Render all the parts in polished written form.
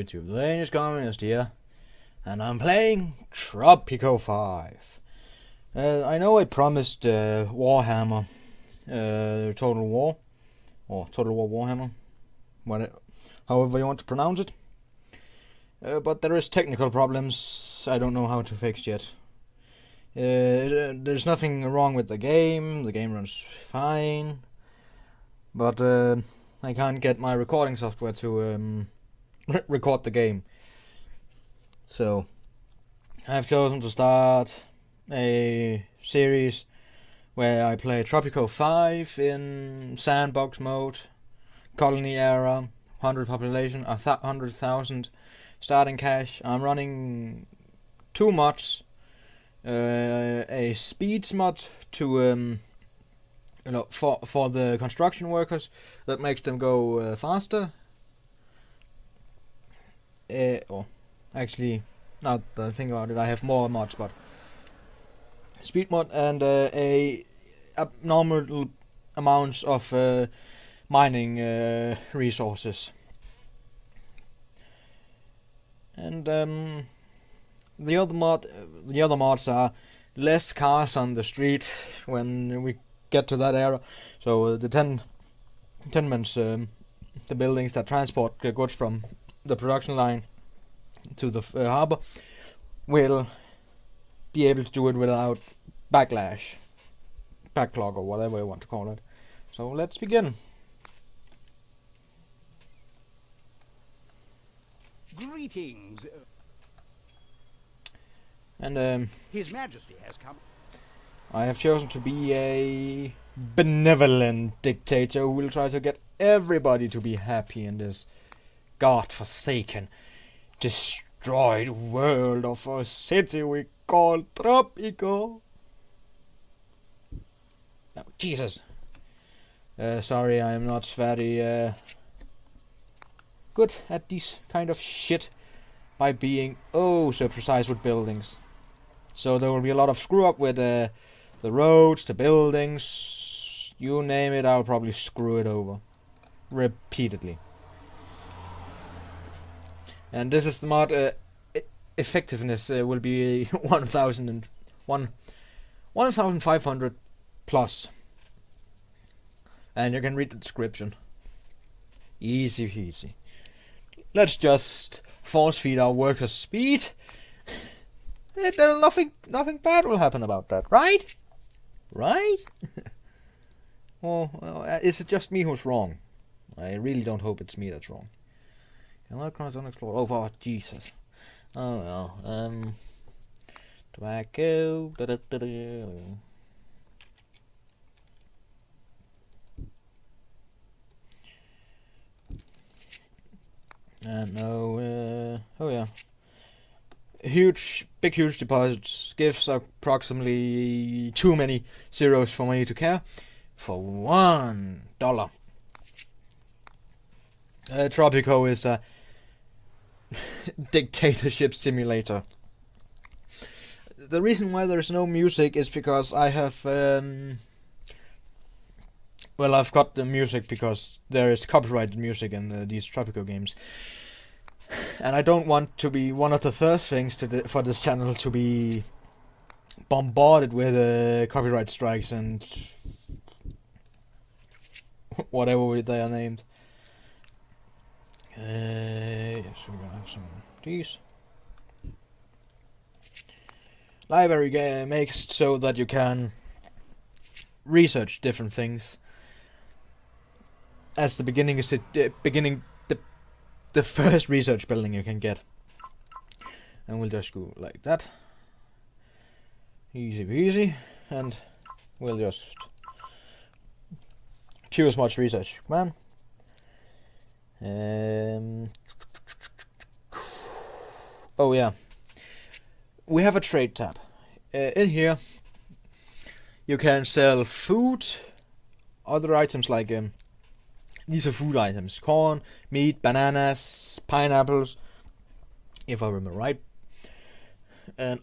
YouTube, the Danish Communist here, and I'm playing Tropico 5. I know I promised Warhammer, Total War, or Total War Warhammer, however you want to pronounce it, but there is technical problems I don't know how to fix yet. There's nothing wrong with the game runs fine, but I can't get my recording software to record the game. So I've chosen to start a series where I play Tropico 5 in sandbox mode, colony era, 100 population, 100,000 starting cash. I'm running two mods, a speeds mod to for the construction workers that makes them go faster. Or actually, now that I think about it, I have more mods, but speed mod and a abnormal amounts of mining resources. And the other mods are less cars on the street when we get to that era. So the tenements, the buildings that transport the goods from the production line to the harbor, will be able to do it without backlog, or whatever you want to call it. So let's begin. Greetings. And His Majesty has come. I have chosen to be a benevolent dictator who will try to get everybody to be happy in this god-forsaken, destroyed world of a city we call Tropico. Oh, Jesus. Sorry, I am not very good at this kind of shit by being so precise with buildings. So there will be a lot of screw up with the roads, the buildings, you name it, I'll probably screw it over repeatedly. And this is the mod, effectiveness will be 1,500 plus. And you can read the description. Easy peasy. Let's just force feed our workers speed. There's nothing bad will happen about that, right? Right? Well, is it just me who's wrong? I really don't hope it's me that's wrong. Can I cross unexplored? Oh, Jesus. Oh well. Do I go? No. Oh yeah. Huge deposits gives approximately too many zeros for me to care. For $1. Tropico is a dictatorship simulator. The reason why there's no music is because I have I've got the music because there is copyrighted music in these Tropico games, and I don't want to be one of the first things for this channel to be bombarded with copyright strikes and whatever they are named. Yes, we're gonna have some of these. Library makes so that you can research different things. As the beginning is the first research building you can get, and we'll just go like that, easy peasy, and we'll just choose much research, man. Oh yeah, we have a trade tab. In here you can sell food, other items like these are food items: corn, meat, bananas, pineapples, if I remember right, and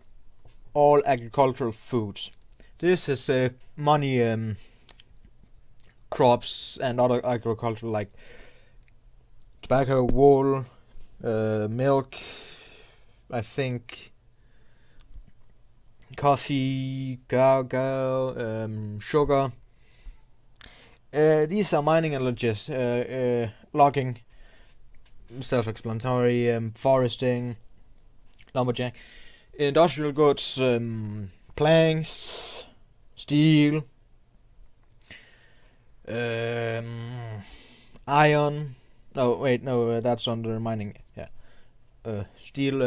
all agricultural foods. This is money crops and other agricultural like tobacco, wool, milk, I think, coffee, cacao, sugar. These are mining and logging, self-explanatory, foresting, lumberjack, industrial goods, planks, steel, iron. No, wait, no, that's under mining. Yeah, steel,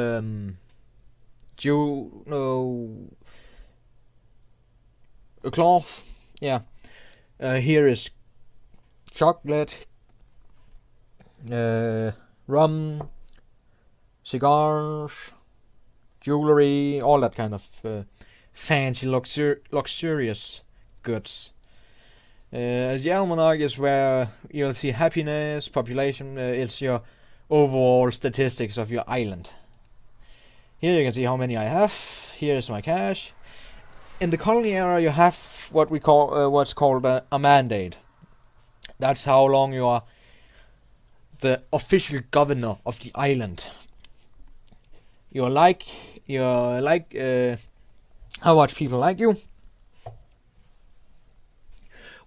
cloth. Yeah. Here is chocolate, rum, cigars, jewelry, all that kind of fancy, luxurious goods. The almanac is where you'll see happiness, population. It's your overall statistics of your island. Here you can see how many I have. Here is my cash. In the colony area, you have what we call what's called a mandate. That's how long you are the official governor of the island. You're like how much people like you.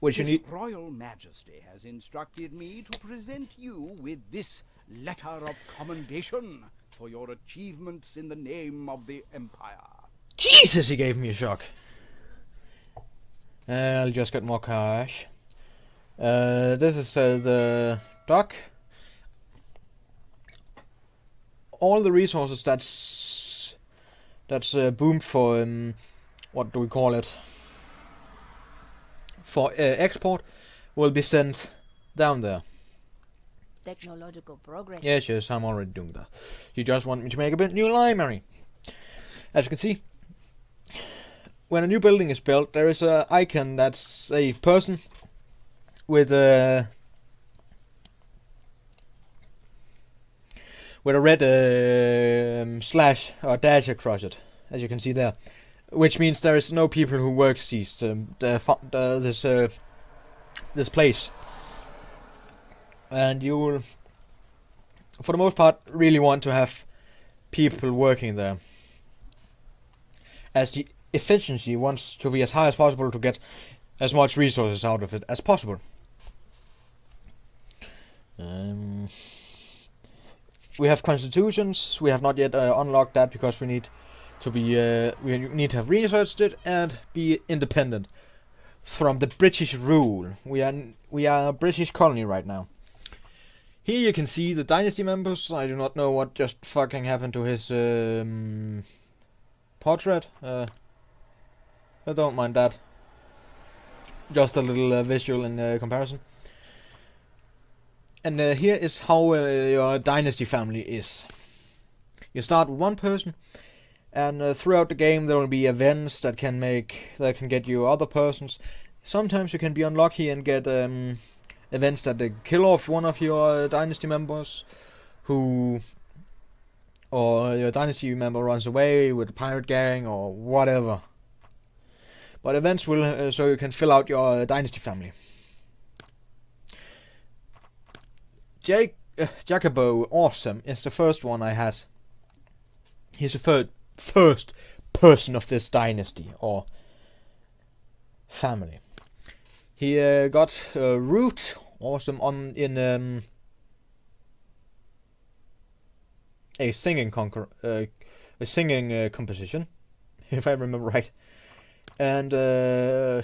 Which you His need. Royal Majesty has instructed me to present you with this letter of commendation for your achievements in the name of the Empire. Jesus, he gave me a shock. I'll just get more cash. This is the dock. All the resources that's boomed for what do we call it? For export will be sent down there. Technological progress. Yes, I'm already doing that. You just want me to make a bit new library. As you can see, when a new building is built, there is an icon that's a person with a red slash or dash across it, as you can see there, which means there is no people who works this place, and you will, for the most part, really want to have people working there, as the efficiency wants to be as high as possible to get as much resources out of it as possible. We have constitutions. We have not yet unlocked that because we need to be we need to have researched it and be independent from the British rule. We are a British colony right now. Here you can see the dynasty members. I do not know what just fucking happened to his portrait. I don't mind that. Just a little visual in comparison. And here is how your dynasty family is. You start with one person, and throughout the game there will be events that can get you other persons. Sometimes you can be unlucky and get events that kill off one of your dynasty members, or your dynasty member runs away with a pirate gang or whatever. But events will so you can fill out your dynasty family. Jacobo Awesome is the first one I had. He's the first person of this dynasty or family. He got Root Awesome in a singing composition, if I remember right. And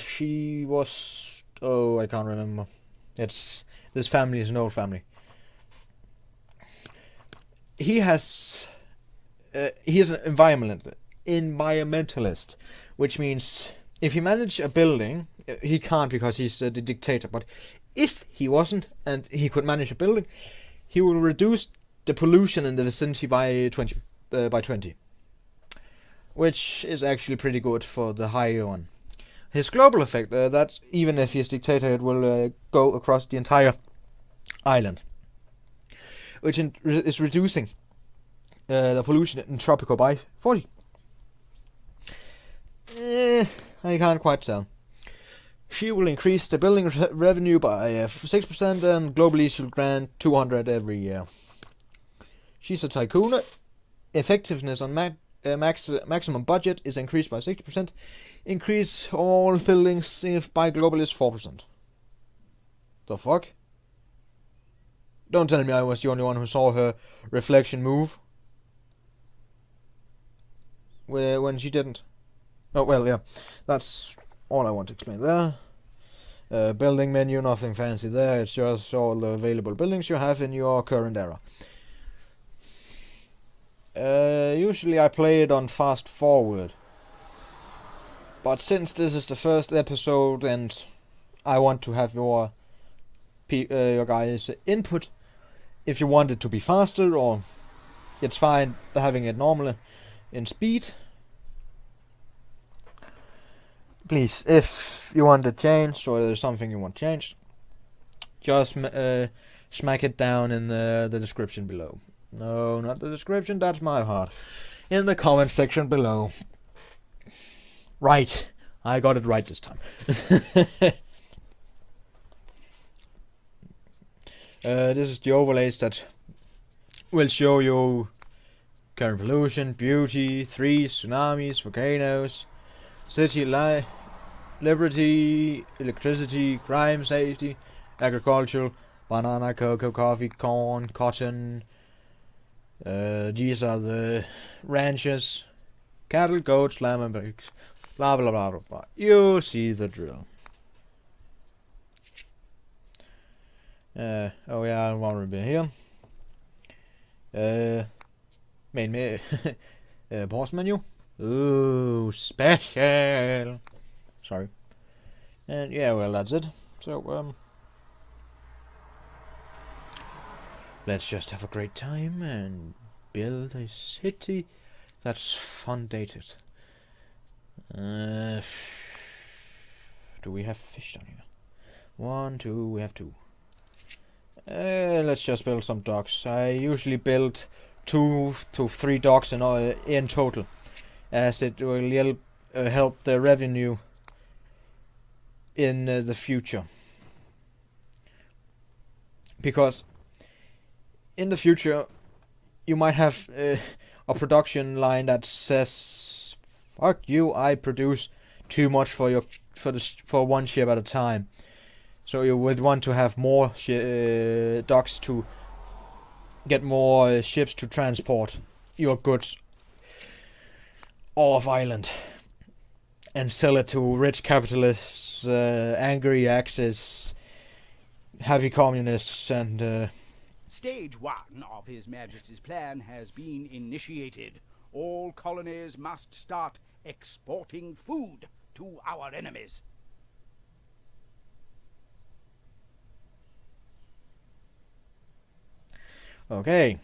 she was, I can't remember. This family is an old family. He is an environmentalist, which means if he managed a building, he can't because he's the dictator, but if he wasn't and he could manage a building, he will reduce the pollution in the vicinity by 20, which is actually pretty good for the higher one. His global effect, that even if he's dictator, it will go across the entire island, which is reducing the pollution in tropico by 40. I can't quite tell. She will increase the building revenue by 6%, and globally she'll grant 200 every year. She's a tycoon. Effectiveness on maximum budget is increased by 60%. Increase all buildings if by globalist 4%. The fuck? Don't tell me I was the only one who saw her reflection move. When she didn't. Oh, well, yeah. That's all I want to explain there. Building menu, nothing fancy there. It's just all the available buildings you have in your current era. Usually I play it on fast forward. But since this is the first episode and I want to have your guys' input, if you want it to be faster or it's fine having it normally in speed. Please, if you want it changed or there's something you want changed, just smack it down in the description below. No, not the description, that's my heart. In the comment section below. Right, I got it right this time. This is the overlays that will show you current pollution, beauty, trees, tsunamis, volcanoes, city life, liberty, electricity, crime, safety, agricultural, banana, cocoa, coffee, corn, cotton. These are the ranches, cattle, goats, lamb and pigs, blah blah blah blah blah. You see the drill. Oh yeah, I want to be here. Main pause menu. Ooh, special. Sorry. And yeah, well that's it. So let's just have a great time and build a city that's fundated. Do we have fish down here? 1, 2, we have 2. Let's just build some docks. I usually build 2 to 3 docks in total, as it will help the revenue in the future. Because in the future, you might have a production line that says, "Fuck you! I produce too much for one ship at a time." So you would want to have more docks to get more ships to transport your goods off island and sell it to rich capitalists, angry Axis, heavy communists, and. Stage 1 of His Majesty's plan has been initiated. All colonies must start exporting food to our enemies. Okay.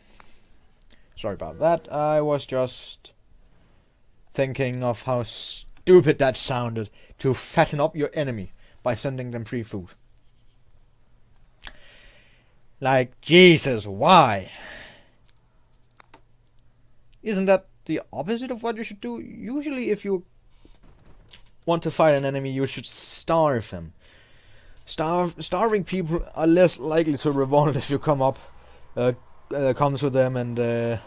Sorry about that. I was just thinking of how stupid that sounded, to fatten up your enemy by sending them free food. Like, Jesus, why? Isn't that the opposite of what you should do? Usually if you want to fight an enemy, you should starve him. Starving people are less likely to revolt if you comes with them and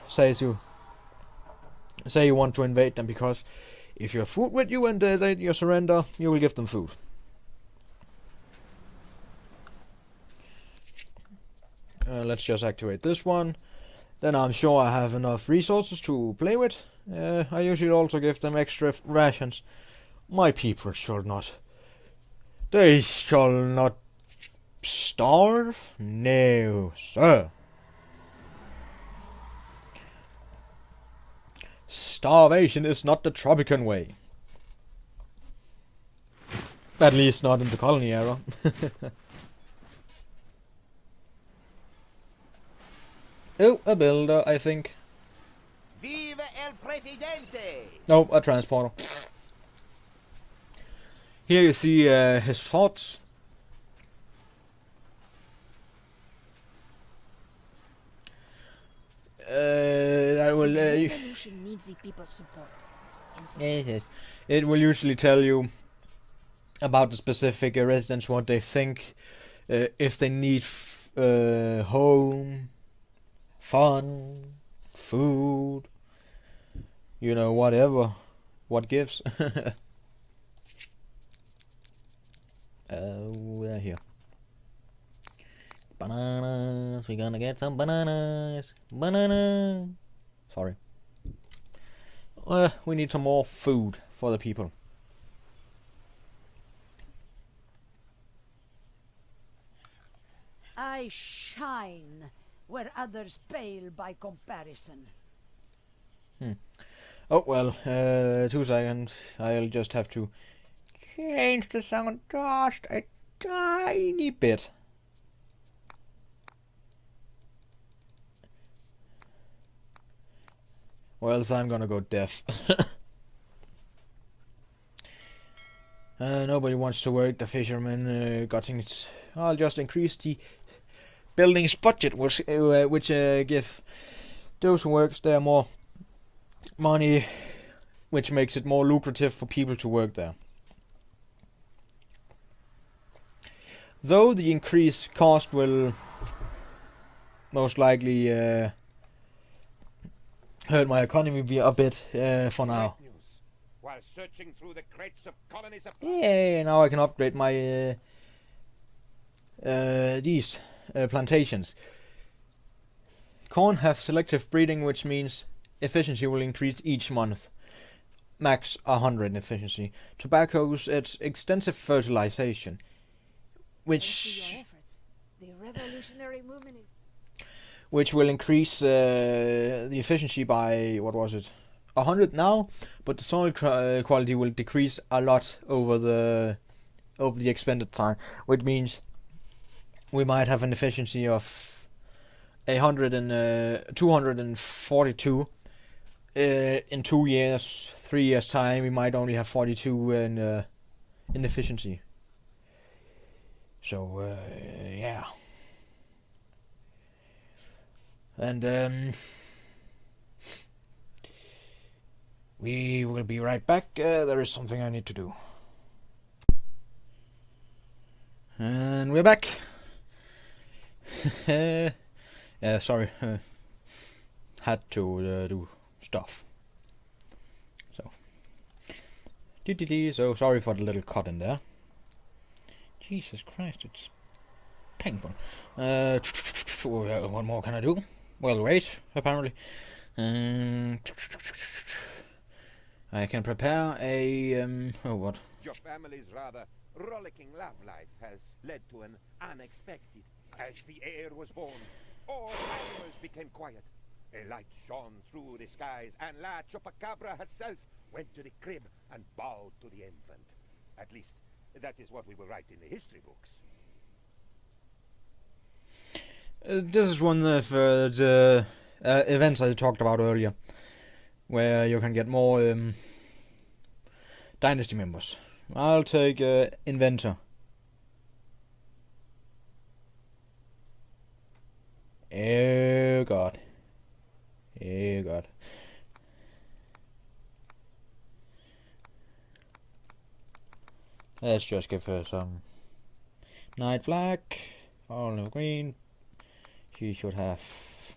say you want to invade them, because if you have food with you and you surrender, you will give them food. Let's just activate this one. Then I'm sure I have enough resources to play with. I usually also give them extra rations. My people shall not. They shall not starve? No, sir. Starvation is not the Tropican way. At least not in the colony era. Oh, a builder, I think. Viva el Presidente! No, a transporter. Here you see his forts. I will. The revolution needs the people's support. Yes. It will usually tell you about the specific residents, what they think, if they need home, fun, food, you know, whatever, what gives. We're here. Bananas, we're gonna get some bananas. Banana. Sorry. We need some more food for the people. I shine where others pale by comparison. Oh well, 2 seconds. I'll just have to change the sound just a tiny bit. Or else I'm gonna go deaf. Nobody wants to work. The fishermen got it. I'll just increase the building's budget, which give those who work there more money, which makes it more lucrative for people to work there. Though the increased cost will most likely hurt my economy a bit for now. While searching through the crates of colonies of Yeah, now I can upgrade my these plantations. Corn have selective breeding, which means efficiency will increase each month. Max 100 efficiency. Tobacco's it's extensive fertilization, which The revolutionary movement. which will increase the efficiency by, what was it, 100 now, but the soil quality will decrease a lot over the expended time, which means we might have an efficiency of 242 in 2 years, 3 years time. We might only have 42 in efficiency. So yeah. And we will be right back. There is something I need to do. And we're back. Yeah, sorry. Had to do stuff. So. So sorry for the little cut in there. Jesus Christ, it's painful. What more can I do? Well, wait, apparently. I can prepare a, what? your family's rather rollicking love life has led to an unexpected. As the heir was born, all animals became quiet. A light shone through the skies, and La Chupacabra herself went to the crib and bowed to the infant. At least, that is what we will write in the history books. This is one of the events I talked about earlier, where you can get more dynasty members. I'll take inventor. Oh god. Oh god. Let's just give her some night flag, olive green. She should have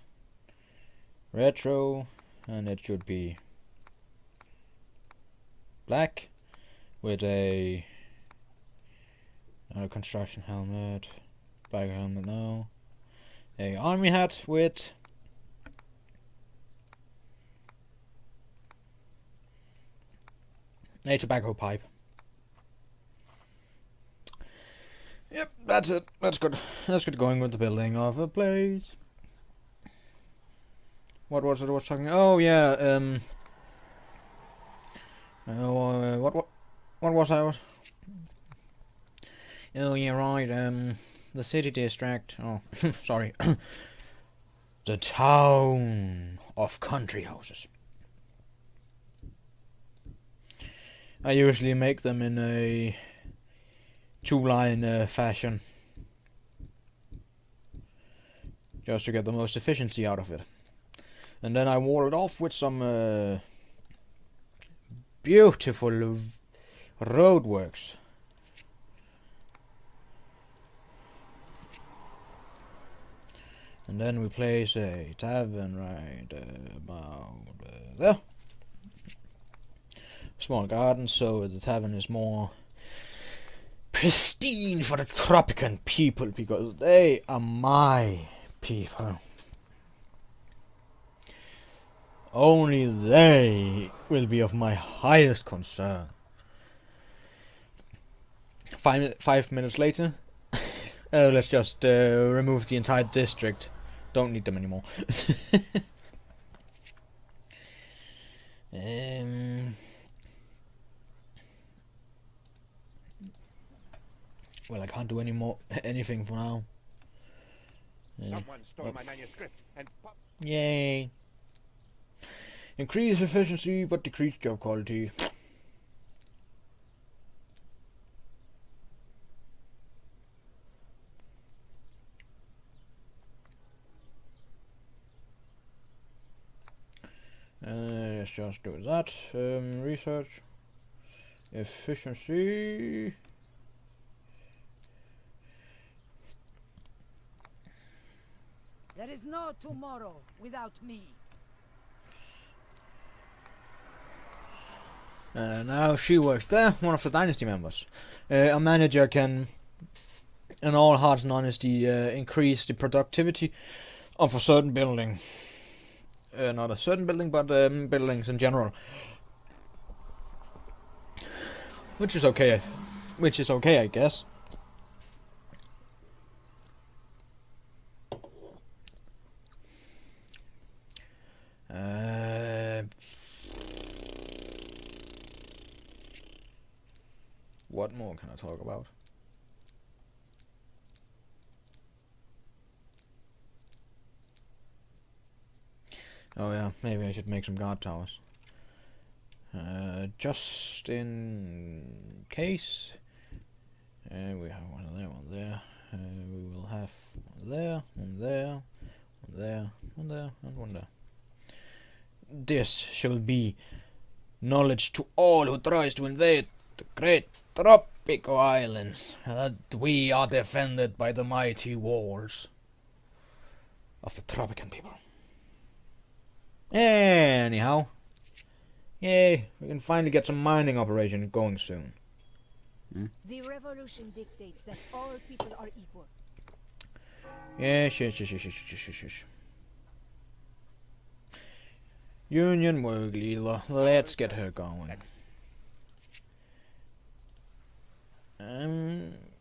retro, and it should be black with a construction helmet, biker helmet now, a army hat with a tobacco pipe. Yep, that's it. That's good. Let's get going with the building of a place. What was it I was talking? Oh yeah. What was I? Oh yeah, right. The city district. Oh, sorry. The town of country houses. I usually make them in a two-line fashion, just to get the most efficiency out of it. And then I wall it off with some beautiful roadworks. And then we place a tavern right about there. Small garden, so the tavern is more pristine for the tropican people, because they are my people. Only they will be of my highest concern. 5 minutes later, let's just remove the entire district. Don't need them anymore. Well, I can't do anything for now. Someone stole my manuscript and Yay. Increase efficiency but decrease job quality. Let's just do that. Research. Efficiency. There is no tomorrow without me. Now she works there, one of the dynasty members. A manager can, in all heart and honesty, increase the productivity of a certain building. Not a certain building, but buildings in general. Which is okay, I guess. What more can I talk about? Oh yeah, maybe I should make some guard towers. Just in case. We have one there. We will have one there, one there, one there, one there, and one there. This shall be knowledge to all who tries to invade the great tropical islands, that we are defended by the mighty walls of the tropican people. Anyhow, yay, we can finally get some mining operation going soon. The revolution dictates that all people are equal. Yes. Union work leader, let's get her going.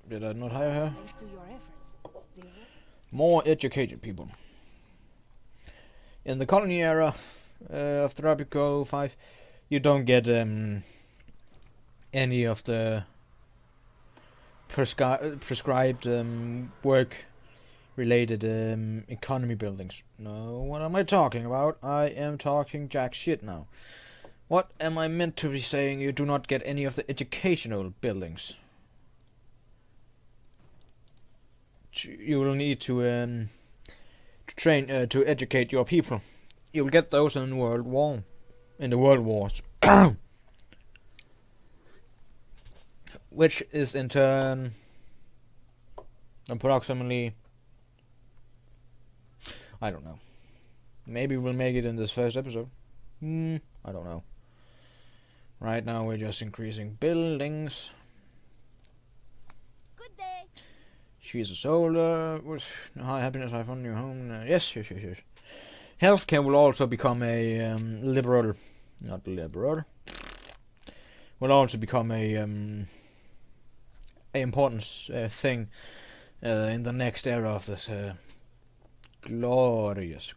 Did I not hire her? Thanks to your efforts, More educated people. In the colony era of Tropico 5, you don't get any of the prescribed work-related economy buildings. No, what am I talking about? I am talking jack shit now. What am I meant to be saying? You do not get any of the educational buildings. You will need to train to educate your people. You'll get those in the world wars, which is in turn approximately, I don't know. Maybe we'll make it in this first episode. I don't know. Right now we're just increasing buildings. Good day. She's a soldier with high happiness. I found a new home. Yes. Healthcare will also become a will also become a important thing in the next era of this glorious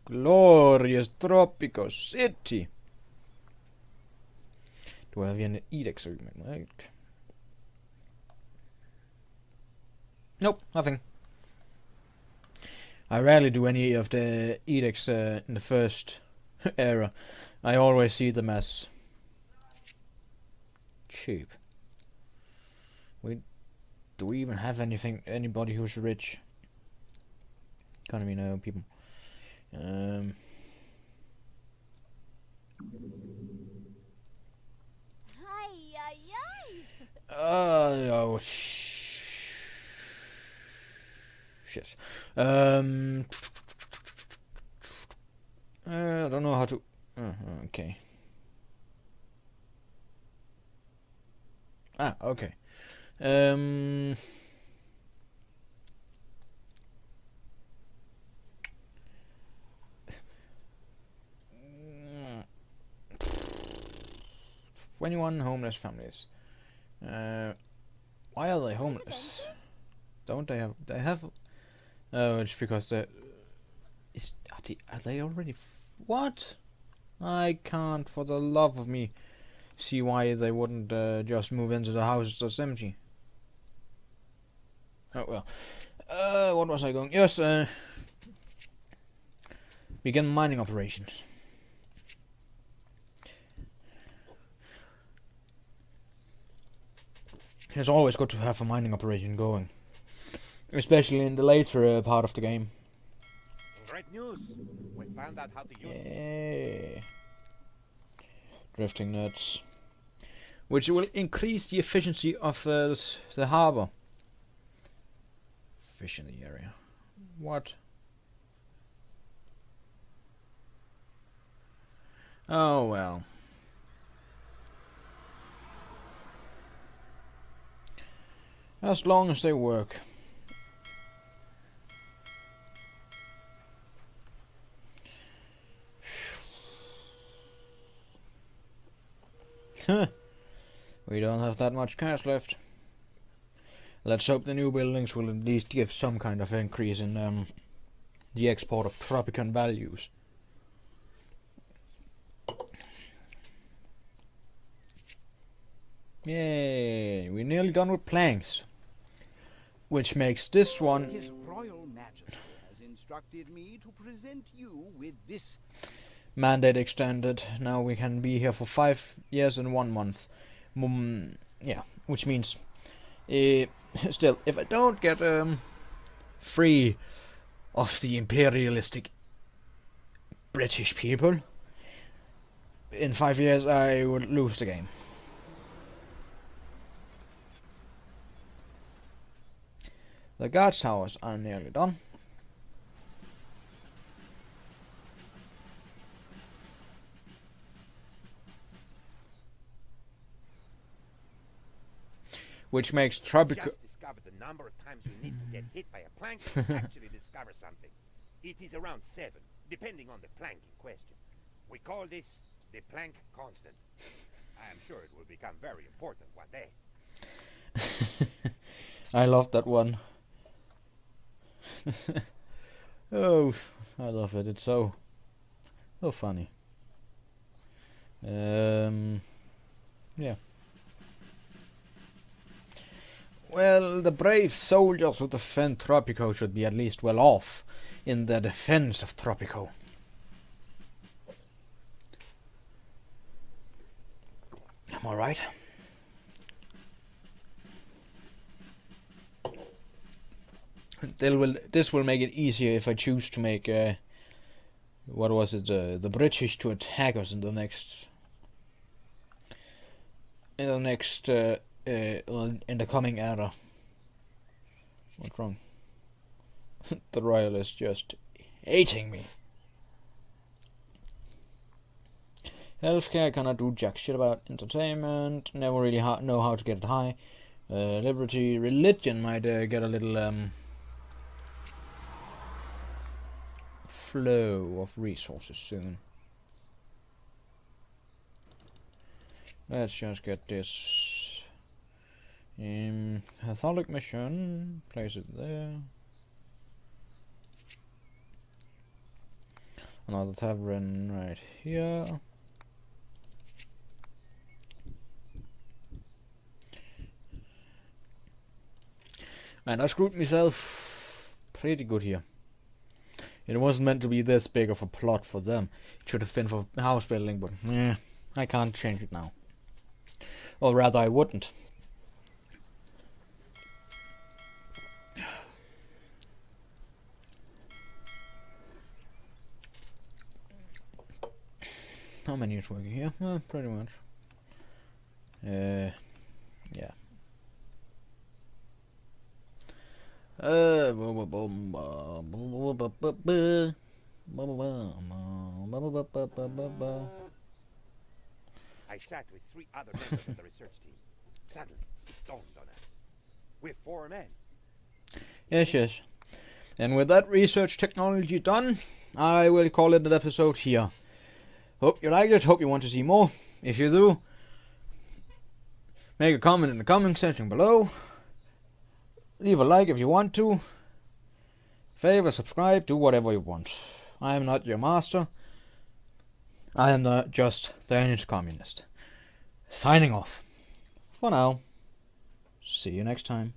tropical city. Då har vi en edict agreement. Nope, nothing. I rarely do any of the edicts in the first era. I always see them as cheap. Do we even have anybody who's rich? Economy, no people. Oh shit. I don't know how to... okay. Ah, okay. "21 homeless families. Why are they homeless? Don't they have... They have... Oh, it's because they... Are they already... What? I can't, for the love of me, see why they wouldn't just move into the house that's empty. Oh, well. What was I going... Yes, begin mining operations. It's always good to have a mining operation going. Especially in the later part of the game. Great news! We found out how to use it. Yeah. Drifting nets. Which will increase the efficiency of the harbor. Fish in the area. What? Oh well. As long as they work. We don't have that much cash left. Let's hope the new buildings will at least give some kind of increase in the export of tropican values. Yay, we're nearly done with planks. Which makes this one... His Royal Majesty has instructed me to present you with this... Mandate extended. Now we can be here for 5 years and 1 month. Yeah, which means... still, if I don't get free of the imperialistic British people, in 5 years I would lose the game. The guard towers are nearly done. Which makes tropical... Just discovered the number of times you need to get hit by a plank to actually discover something. It is around 7, depending on the plank in question. We call this the plank constant. I am sure it will become very important one day. I love that one. Oh, I love it. It's so funny. Yeah. Well, the brave soldiers who defend Tropico should be at least well off in the defense of Tropico. Am I right? This will make it easier if I choose to make what was it, the British to attack us in the next in the coming era. What's wrong? The royalists just hating me. Healthcare cannot do jack shit about. Entertainment, never really know how to get it high. Liberty, religion might get a little flow of resources soon. Let's just get this Catholic mission, place it there. Another tavern right here. Man, I screwed myself pretty good here. It wasn't meant to be this big of a plot for them. It should have been for house building, but I can't change it now. Or rather, I wouldn't. How many is working here? Pretty much. Yeah. I sat with 3 other members of the research team. Suddenly, it dawned on us. We're 4 men. Yes. And with that research technology done, I will call it an episode here. Hope you liked it, hope you want to see more. If you do, make a comment in the comment section below. Leave a like if you want to. Favor, subscribe, do whatever you want. I am not your master. I am not just Danish communist. Signing off. For now. See you next time.